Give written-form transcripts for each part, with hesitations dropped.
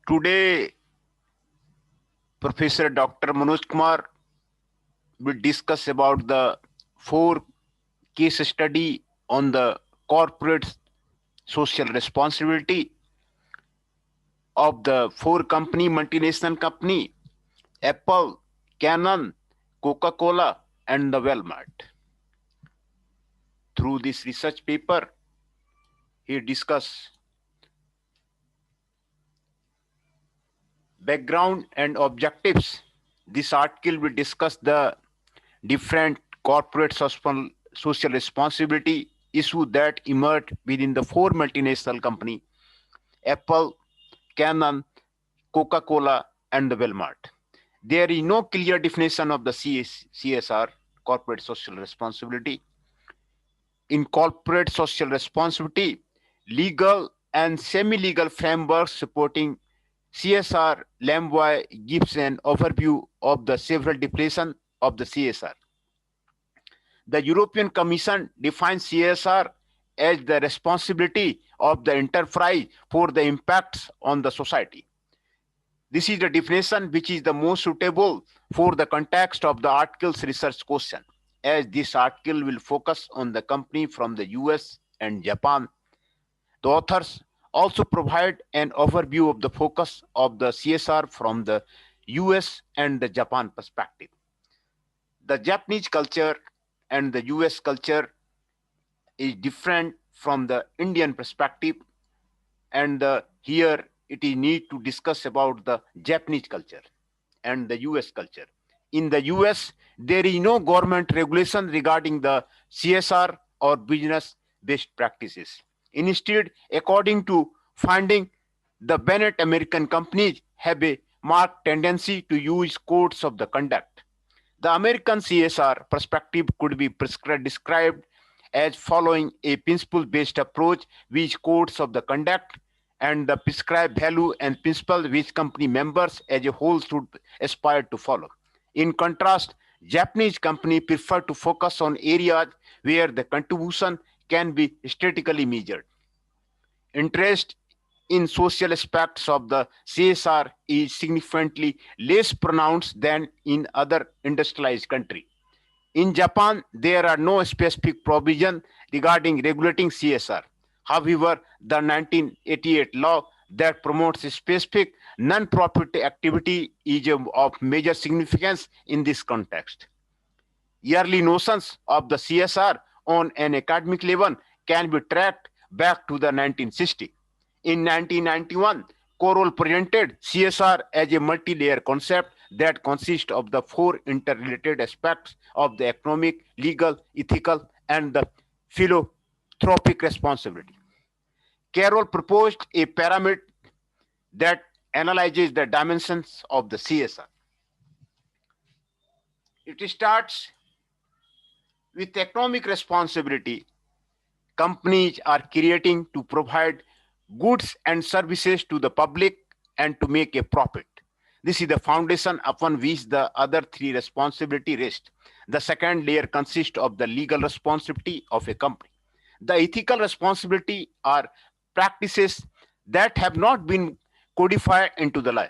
Today, Professor Dr. Manoj Kumar will discuss about the 4 case study on the corporate social responsibility of the 4 multinational company, Apple, Canon, Coca-Cola, and the Walmart. Through this research paper, he discuss background and objectives. This article will discuss the different corporate social responsibility issue that emerged within the 4 multinational company, Apple, Canon, Coca-Cola, and the Walmart. There is no clear definition of the CSR, corporate social responsibility. In corporate social responsibility, legal and semi-legal frameworks supporting CSR, Lamboy gives an overview of the several definitions of the CSR. The European Commission defines CSR as the responsibility of the enterprise for the impacts on the society. This is the definition which is the most suitable for the context of the article's research question, as this article will focus on the company from the US and Japan. The authors also provide an overview of the focus of the CSR from the US and the Japan perspective. The Japanese culture and the US culture is different from the Indian perspective, and here it is need to discuss about the Japanese culture and the US culture. In the US, there is no government regulation regarding the CSR or business best practices. Instead, according to finding, the Bennett American companies have a marked tendency to use codes of the conduct. The American CSR perspective could be described as following a principle-based approach which codes of the conduct and the prescribed value and principle which company members as a whole should aspire to follow. In contrast, Japanese companies prefer to focus on areas where the contribution can be statistically measured. Interest in social aspects of the CSR is significantly less pronounced than in other industrialized countries. In Japan, there are no specific provision regarding regulating CSR. However, the 1988 law that promotes a specific non-profit activity is of major significance in this context. Early notions of the CSR on an academic level can be tracked back to the 1960s. In 1991, Corol presented CSR as a multi-layer concept that consists of the 4 interrelated aspects of the economic, legal, ethical, and the philanthropic responsibility. Carroll proposed a pyramid that analyzes the dimensions of the CSR. It starts with economic responsibility. Companies are creating to provide goods and services to the public and to make a profit. This is the foundation upon which the other 3 responsibilities rest. The second layer consists of the legal responsibility of a company. The ethical responsibility are practices that have not been codified into the law.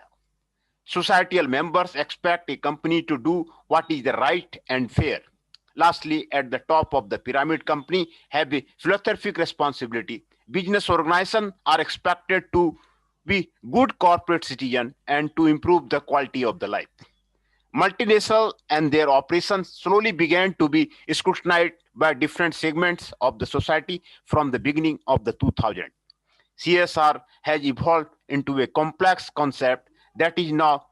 Societal members expect a company to do what is the right and fair. Lastly, at the top of the pyramid, company have a philanthropic responsibility. Business organizations are expected to be good corporate citizens and to improve the quality of the life. Multinational and their operations slowly began to be scrutinized by different segments of the society from the beginning of the 2000s. CSR has evolved into a complex concept that is now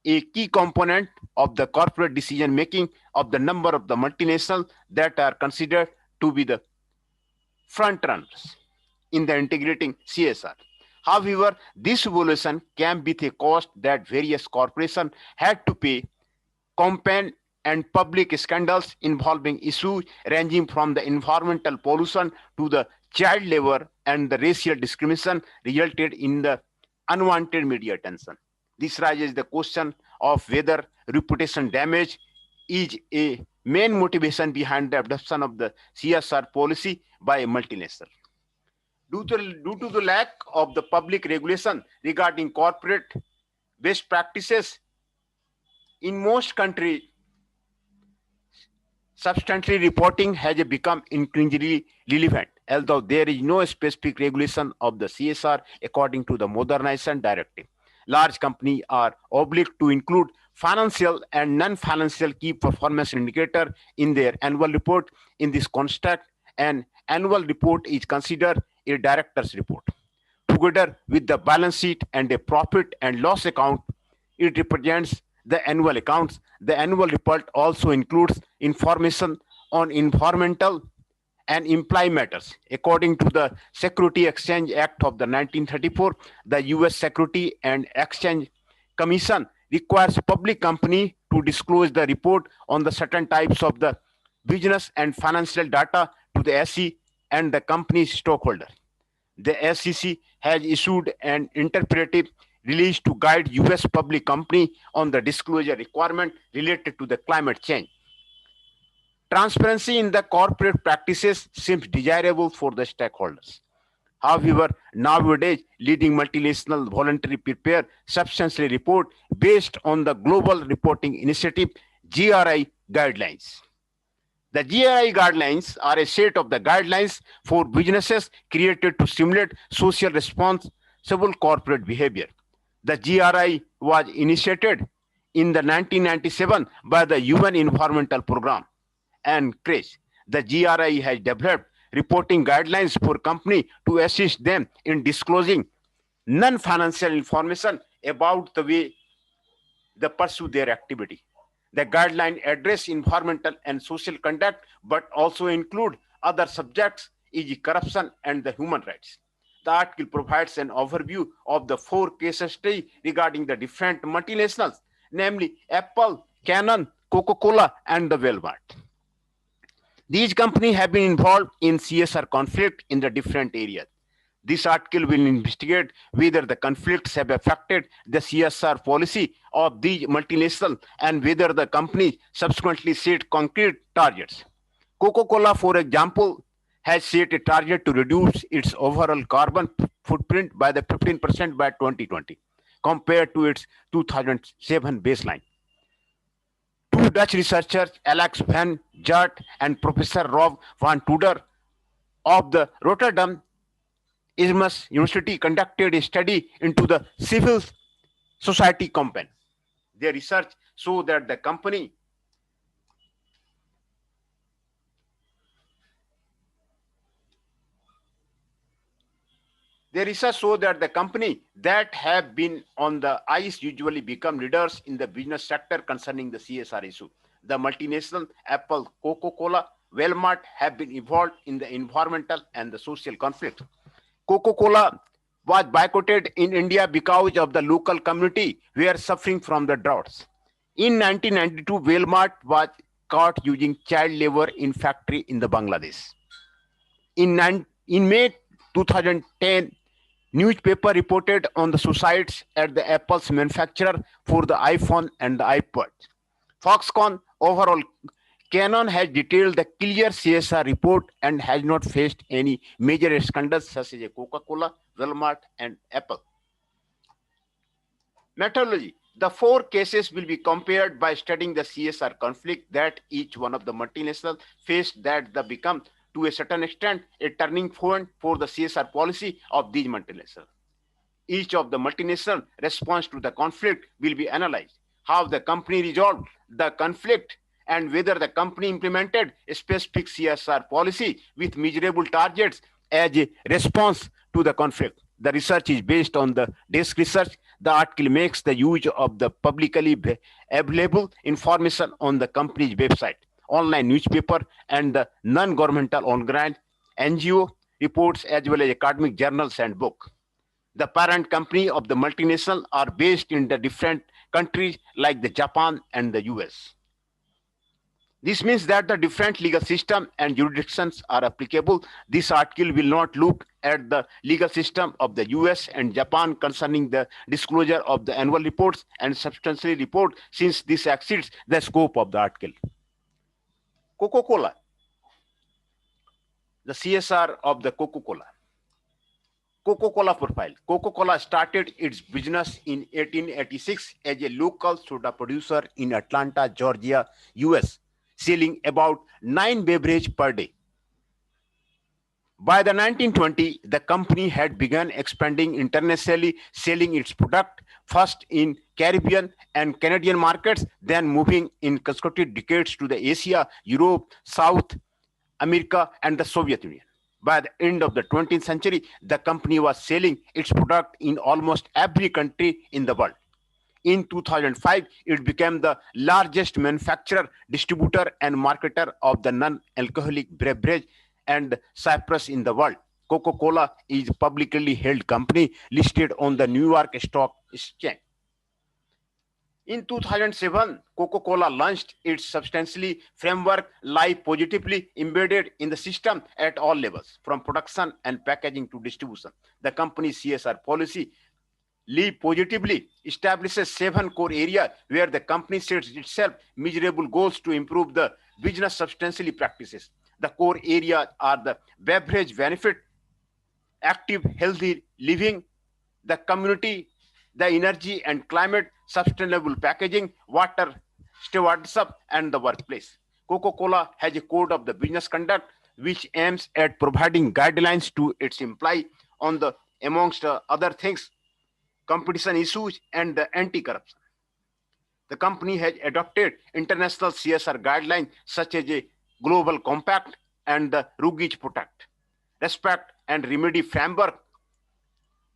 a key component of the corporate decision making of the number of the multinationals that are considered to be the front runners in the integrating CSR. However, this evolution came with a cost that various corporations had to pay. Campaign and public scandals involving issues ranging from the environmental pollution to the child labor and the racial discrimination resulted in the unwanted media attention. This raises the question of whether reputation damage is a main motivation behind the adoption of the CSR policy by a multinational. Due to the lack of the public regulation regarding corporate best practices in most countries, substantially reporting has become increasingly relevant, although there is no specific regulation of the CSR according to the Modernization Directive. Large companies are obliged to include financial and non-financial key performance indicator in their annual report. In this context, an annual report is considered a director's report. Together with the balance sheet and a profit and loss account, it represents the annual accounts. The annual report also includes information on environmental and employee matters. According to the Security Exchange Act of the 1934, the US Security and Exchange Commission requires public company to disclose the report on the certain types of the business and financial data to the SEC and the company's stockholder. The SEC has issued an interpretive release to guide US public company on the disclosure requirement related to the climate change. Transparency in the corporate practices seems desirable for the stakeholders. However, nowadays, leading multinational voluntarily prepare substantially report based on the Global Reporting Initiative GRI guidelines. The GRI guidelines are a set of the guidelines for businesses created to stimulate social responsible corporate behavior. The GRI was initiated in the 1997 by the UN Environmental Programme and CRESH. The GRI has developed reporting guidelines for companies to assist them in disclosing non-financial information about the way they pursue their activity. The guidelines address environmental and social conduct, but also include other subjects, e.g., corruption and the human rights. The article provides an overview of the 4 case studies regarding the different multinationals, namely Apple, Canon, Coca-Cola, and the Walmart. These companies have been involved in CSR conflict in the different areas. This article will investigate whether the conflicts have affected the CSR policy of these multinationals and whether the companies subsequently set concrete targets. Coca-Cola, for example, has set a target to reduce its overall carbon footprint by the 15% by 2020 compared to its 2007 baseline. 2 Dutch researchers, Alex van Jart and Professor Rob van Tudor of the Rotterdam Erasmus University, conducted a study into the civil society campaign. Their research showed that the company that have been on the ice usually become leaders in the business sector concerning the CSR issue. The multinational Apple, Coca-Cola, Walmart have been involved in the environmental and the social conflict. Coca-Cola was boycotted in India because of the local community were suffering from the droughts. In 1992, Walmart was caught using child labor in factory in the Bangladesh. In May 2010, newspaper reported on the suicides at the Apple's manufacturer for the iPhone and the iPod. Foxconn overall, Canon has detailed the clear CSR report and has not faced any major scandals such as Coca-Cola, Walmart, and Apple. Methodology. The 4 cases will be compared by studying the CSR conflict that each one of the multinationals faced that the become to a certain extent a turning point for the CSR policy of these multinationals. Each of the multinational response to the conflict will be analyzed. How the company resolved the conflict and whether the company implemented a specific CSR policy with measurable targets as a response to the conflict. The research is based on the desk research. The article makes the use of the publicly available information on the company's website, online newspaper, and the non-governmental organized NGO reports as well as academic journals and books. The parent company of the multinational are based in the different countries like the Japan and the US. This means that the different legal system and jurisdictions are applicable. This article will not look at the legal system of the US and Japan concerning the disclosure of the annual reports and substantial report, since this exceeds the scope of the article. Coca-Cola. The CSR of the Coca-Cola. Coca-Cola profile. Coca-Cola started its business in 1886 as a local soda producer in Atlanta, Georgia, US, selling about 9 beverages per day. By the 1920s, the company had begun expanding internationally, selling its product first in Caribbean and Canadian markets, then moving in consecutive decades to the Asia, Europe, South America, and the Soviet Union. By the end of the 20th century, the company was selling its product in almost every country in the world. In 2005, it became the largest manufacturer, distributor, and marketer of the non-alcoholic beverage and Cyprus in the world. Coca-Cola is a publicly held company listed on the New York Stock Exchange. In 2007, Coca-Cola launched its substantially framework Live Positively embedded in the system at all levels, from production and packaging to distribution. The company's CSR policy, Live Positively, establishes 7 core areas where the company sets itself measurable goals to improve the business substantially practices. The core areas are the beverage benefit, active, healthy living, the community, the energy and climate, sustainable packaging, water stewardship, and the workplace. Coca-Cola has a code of the business conduct which aims at providing guidelines to its employees on the, amongst other things, competition issues and the anti-corruption. The company has adopted international CSR guidelines such as a Global Compact and the Rugged Protect, Respect and Remedy framework.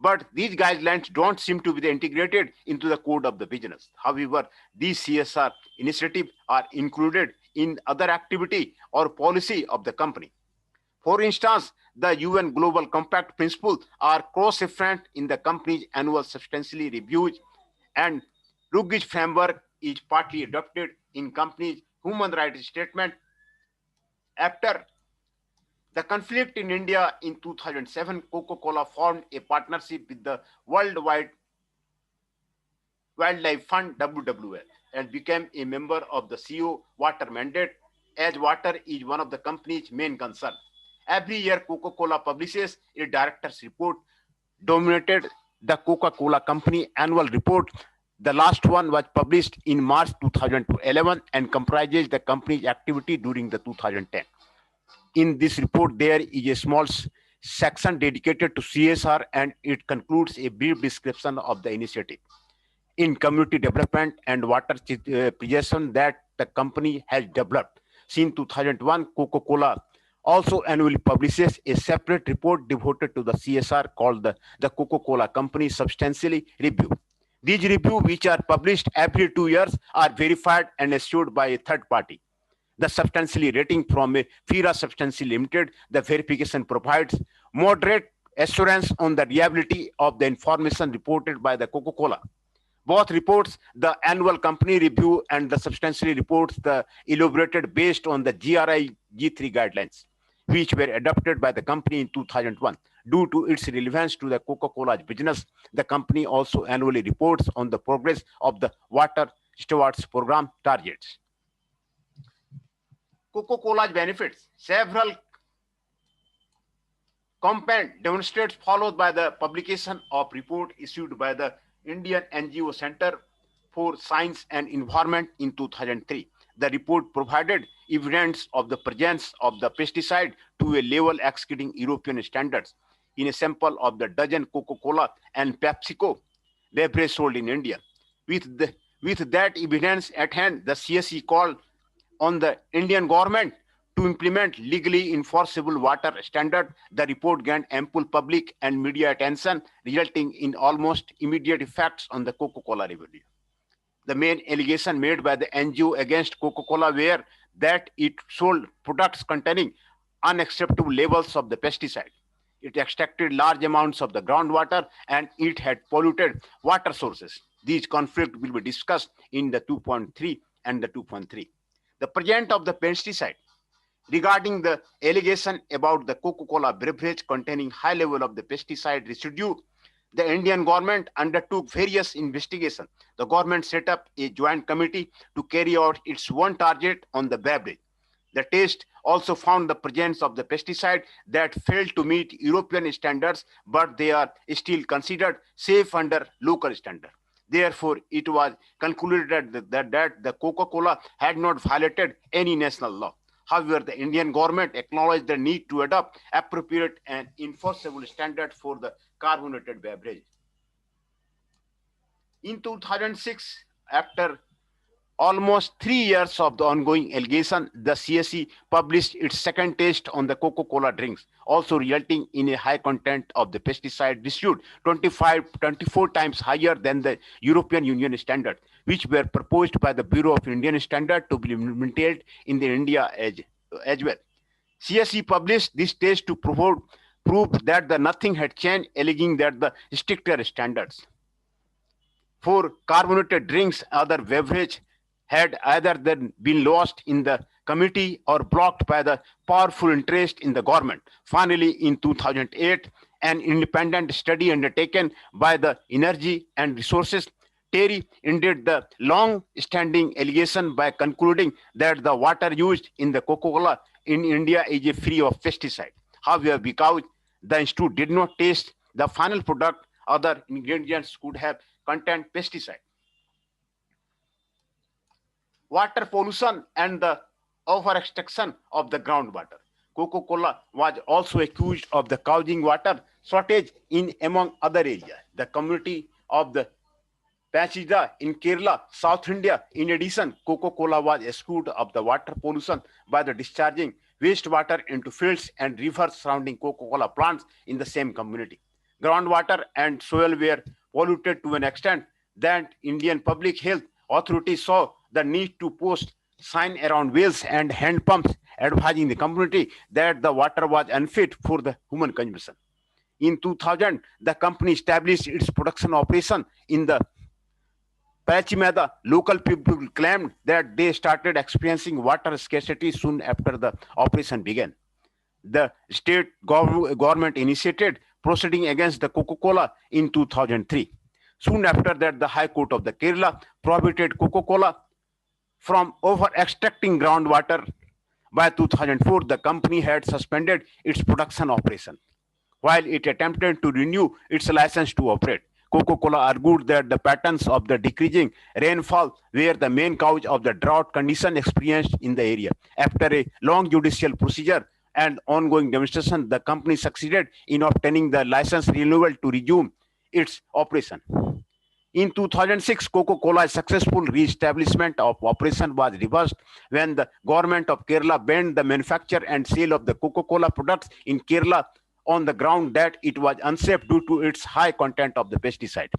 But these guidelines don't seem to be integrated into the code of the business. However, these CSR initiatives are included in other activity or policy of the company. For instance, the UN Global Compact principles are cross-referenced in the company's annual substantially reviews, and Rugged framework is partly adopted in company's human rights statement. After the conflict in India in 2007, Coca-Cola formed a partnership with the Worldwide Wildlife Fund (WWF) and became a member of the CO Water Mandate, as water is one of the company's main concerns. Every year, Coca-Cola publishes a director's report dominated the Coca-Cola Company annual report. The last one was published in March 2011 and comprises the company's activity during the 2010. In this report, there is a small section dedicated to CSR, and it concludes a brief description of the initiative in community development and water preservation that the company has developed. Since 2001, Coca-Cola also annually publishes a separate report devoted to the CSR called the Coca-Cola Company Substantially Review. These reviews, which are published every 2 years, are verified and assured by a third party. The substantially rating from a FIRA Substantially Limited, the verification provides moderate assurance on the reliability of the information reported by the Coca-Cola. Both reports, the annual company review and the substantially reports, the elaborated based on the GRI G3 guidelines, which were adopted by the company in 2001. Due to its relevance to the Coca-Cola's business, the company also annually reports on the progress of the Water Stewards Program targets. Coca-Cola's benefits. Several campaign demonstrates followed by the publication of report issued by the Indian NGO Center for Science and Environment in 2003. The report provided evidence of the presence of the pesticide to a level exceeding European standards in a sample of the dozen Coca-Cola and PepsiCo beverages sold in India. With that evidence at hand, the CSE called on the Indian government to implement legally enforceable water standard. The report gained ample public and media attention, resulting in almost immediate effects on the Coca-Cola revenue. The main allegation made by the NGO against Coca-Cola were that it sold products containing unacceptable levels of the pesticide. It extracted large amounts of the groundwater and it had polluted water sources. These conflicts will be discussed in the 2.3 and the 2.3. The presence of the pesticide. Regarding the allegation about the Coca-Cola beverage containing high level of the pesticide residue, the Indian government undertook various investigations. The government set up a joint committee to carry out its one target on the beverage, the taste also found the presence of the pesticide that failed to meet European standards, but they are still considered safe under local standard. Therefore, it was concluded that the Coca-Cola had not violated any national law. However, the Indian government acknowledged the need to adopt appropriate and enforceable standards for the carbonated beverage. In 2006, after almost 3 years of the ongoing allegation, the CSE published its second test on the Coca-Cola drinks, also resulting in a high content of the pesticide residued 24 times higher than the European Union standard, which were proposed by the Bureau of Indian Standard to be implemented in the India as well. CSE published this test to prove that nothing had changed, alleging that the stricter standards for carbonated drinks, other beverage had either then been lost in the committee or blocked by the powerful interest in the government. Finally, in 2008, an independent study undertaken by the Energy and Resources TERI ended the long-standing allegation by concluding that the water used in the Coca-Cola in India is free of pesticide. However, because the institute did not test the final product, other ingredients could have contained pesticide. Water pollution and the over-extraction of the groundwater. Coca-Cola was also accused of the causing water shortage in among other areas. The community of the Pachida in Kerala, South India. In addition, Coca-Cola was accused of the water pollution by the discharging wastewater into fields and rivers surrounding Coca-Cola plants in the same community. Groundwater and soil were polluted to an extent that Indian Public Health Authority saw the need to post sign around wells and hand pumps advising the community that the water was unfit for the human consumption. In 2000, the company established its production operation in the Pachimada. Local people claimed that they started experiencing water scarcity soon after the operation began. The state government initiated proceeding against the Coca-Cola in 2003. Soon after that, the High Court of the Kerala prohibited Coca-Cola from over-extracting groundwater. By 2004, the company had suspended its production operation, while it attempted to renew its license to operate. Coca-Cola argued that the patterns of the decreasing rainfall were the main cause of the drought condition experienced in the area. After a long judicial procedure and ongoing demonstration, the company succeeded in obtaining the license renewal to resume its operation. In 2006, Coca-Cola's successful re-establishment of operation was reversed when the government of Kerala banned the manufacture and sale of the Coca-Cola products in Kerala on the ground that it was unsafe due to its high content of the pesticide.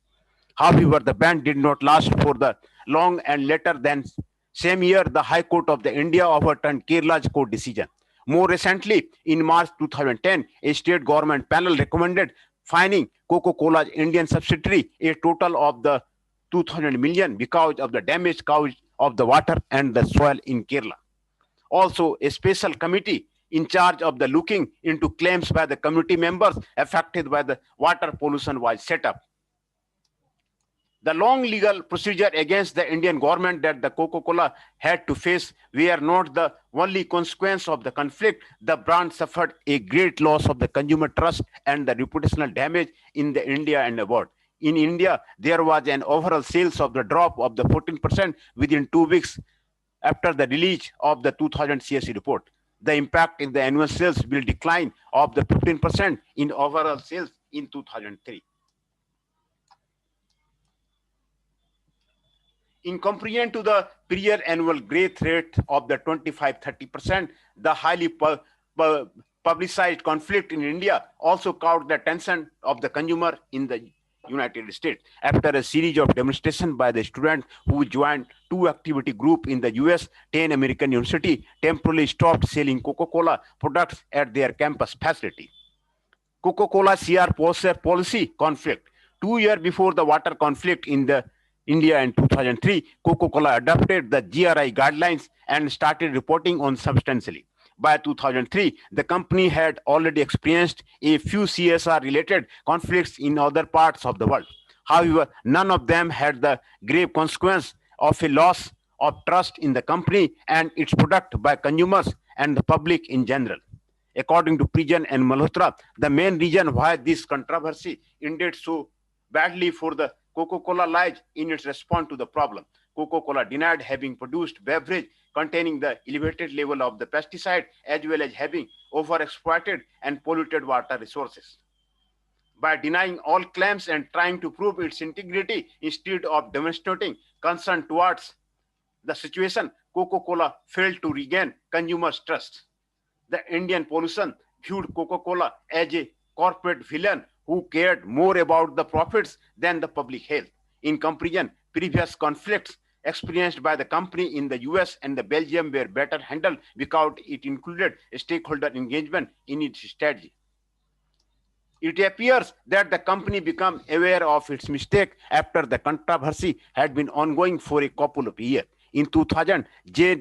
However, the ban did not last for the long, and later than same year, the High Court of the India overturned Kerala's court decision. More recently, in March 2010, a state government panel recommended fining Coca-Cola's Indian subsidiary a total of the 200 million because of the damage caused of the water and the soil in Kerala. Also, a special committee in charge of the looking into claims by the community members affected by the water pollution was set up. The long legal procedure against the Indian government that the Coca-Cola had to face were not the only consequence of the conflict. The brand suffered a great loss of the consumer trust and the reputational damage in the India and abroad. In India, there was an overall sales of the drop of the 14% within 2 weeks after the release of the 2000 CSE report. The impact in the annual sales will decline of the 15% in overall sales in 2003. In comparison to the prior annual growth rate of the 25-30%, the highly publicized conflict in India also caught the attention of the consumer in the United States. After a series of demonstrations by the students who joined two activity group in the US, 10 American university temporarily stopped selling Coca-Cola products at their campus facility. Coca-Cola CR policy conflict. 2 years before the water conflict in the India in 2003, Coca-Cola adopted the GRI guidelines and started reporting on substantially. By 2003, the company had already experienced a few CSR-related conflicts in other parts of the world. However, none of them had the grave consequence of a loss of trust in the company and its product by consumers and the public in general. According to Prijan and Malhotra, the main reason why this controversy ended so badly for the Coca-Cola lies in its response to the problem. Coca-Cola denied having produced beverage containing the elevated level of the pesticide as well as having overexploited and polluted water resources. By denying all claims and trying to prove its integrity instead of demonstrating concern towards the situation, Coca-Cola failed to regain consumers' trust. The Indian politician viewed Coca-Cola as a corporate villain who cared more about the profits than the public health. In comparison, previous conflicts experienced by the company in the US and the Belgium were better handled because it included stakeholder engagement in its strategy. It appears that the company became aware of its mistake after the controversy had been ongoing for a couple of years. In 2000, Jeff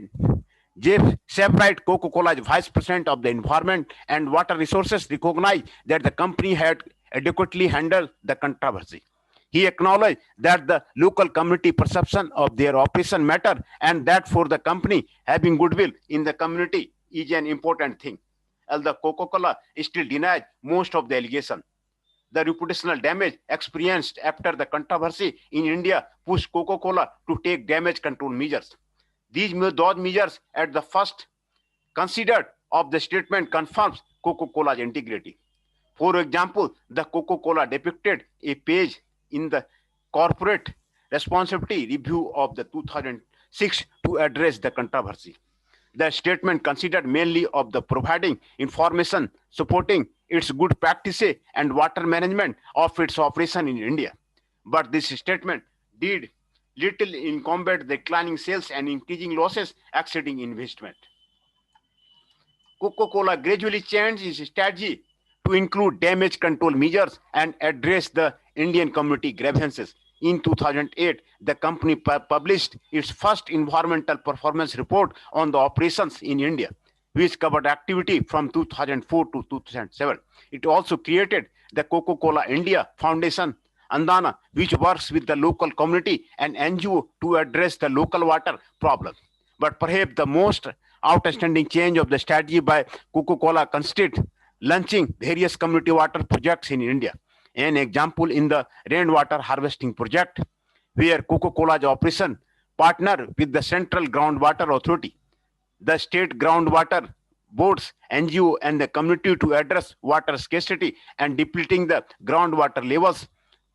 Sebright, Coca-Cola's vice president of the environment and water resources, recognized that the company had adequately handled the controversy. He acknowledged that the local community perception of their operation matter and that for the company having goodwill in the community is an important thing. Although Coca-Cola still denies most of the allegations. The reputational damage experienced after the controversy in India pushed Coca-Cola to take damage control measures. Those measures at the first considered of the statement confirms Coca-Cola's integrity. For example, the Coca-Cola depicted a page in the corporate responsibility review of the 2006 to address the controversy. The statement considered mainly of the providing information supporting its good practices and water management of its operation in India. But this statement did little in combat declining sales and increasing losses exceeding investment. Coca-Cola gradually changed its strategy to include damage control measures and address the Indian community grievances. In 2008, the company published its first environmental performance report on the operations in India, which covered activity from 2004 to 2007. It also created the Coca-Cola India Foundation, Andana, which works with the local community and NGO to address the local water problem. But perhaps the most outstanding change of the strategy by Coca-Cola consisted launching various community water projects in India. An example in the rainwater harvesting project, where Coca-Cola's operation partnered with the Central Groundwater Authority, the state groundwater boards, NGO, and the community to address water scarcity and depleting the groundwater levels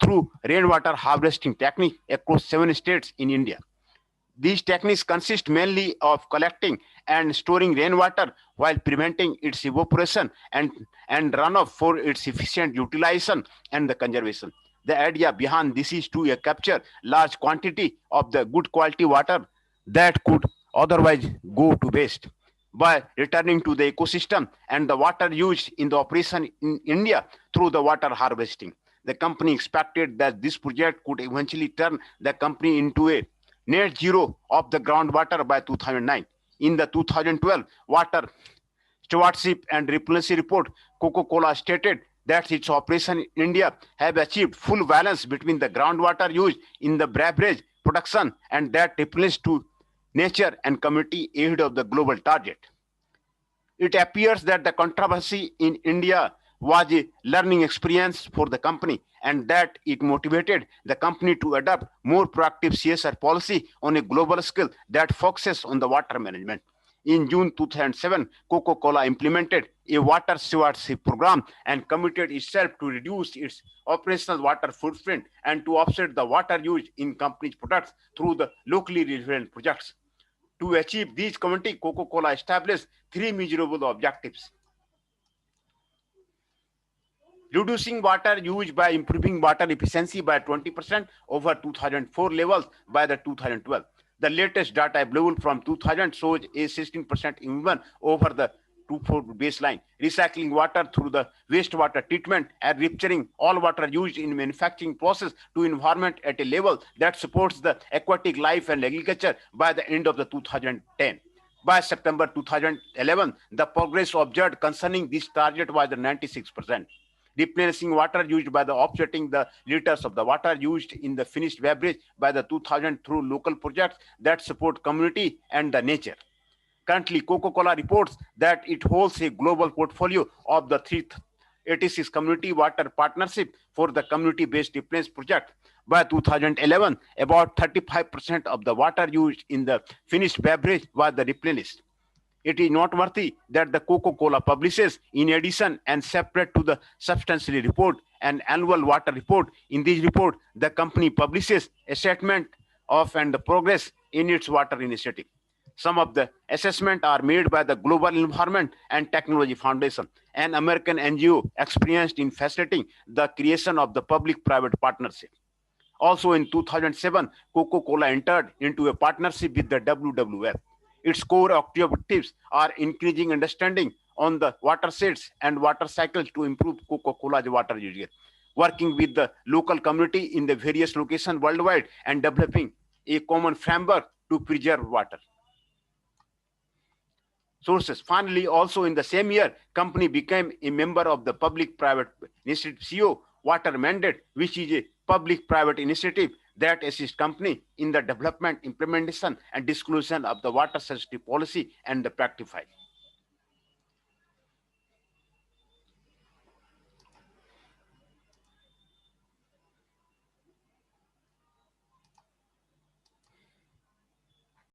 through rainwater harvesting technique across 7 states in India. These techniques consist mainly of collecting and storing rainwater while preventing its evaporation and runoff for its efficient utilization and the conservation. The idea behind this is to capture large quantity of the good quality water that could otherwise go to waste by returning to the ecosystem and the water used in the operation in India through the water harvesting. The company expected that this project could eventually turn the company into a net zero of the groundwater by 2009. In the 2012 Water Stewardship and Replenishment Report, Coca-Cola stated that its operation in India have achieved full balance between the groundwater used in the beverage production and that replenished to nature and community ahead of the global target. It appears that the controversy in India was a learning experience for the company and that it motivated the company to adopt more proactive CSR policy on a global scale that focuses on the water management. In June 2007, Coca-Cola implemented a water stewardship program and committed itself to reduce its operational water footprint and to offset the water used in company's products through the locally relevant projects. To achieve these commitments, Coca-Cola established 3 measurable objectives. Reducing water used by improving water efficiency by 20% over 2004 levels by the 2012. The latest data available from 2000 shows a 16% improvement over the 2004 baseline. Recycling water through the wastewater treatment and rupturing all water used in manufacturing process to environment at a level that supports the aquatic life and agriculture by the end of the 2010. By September 2011, the progress observed concerning this target was 96%. Replenishing water used by the offsetting the liters of the water used in the finished beverage by the 2000 through local projects that support community and the nature. Currently, Coca-Cola reports that it holds a global portfolio of the 386 community water partnership for the community-based replenishment project. By 2011, about 35% of the water used in the finished beverage was the replenished. It is noteworthy that the Coca-Cola publishes, in addition and separate to the substantially report, an annual water report. In this report, the company publishes a statement of and the progress in its water initiative. Some of the assessments are made by the Global Environment and Technology Foundation, an American NGO experienced in facilitating the creation of the public-private partnership. Also in 2007, Coca-Cola entered into a partnership with the WWF. Its core objectives are increasing understanding on the watersheds and water cycles to improve Coca-Cola's water usage, working with the local community in the various locations worldwide and developing a common framework to preserve water sources. Finally, also in the same year, company became a member of the Public-Private Initiative CO Water Mandate, which is a public-private initiative that assists company in the development, implementation, and disclosure of the water sensitive policy and the practice.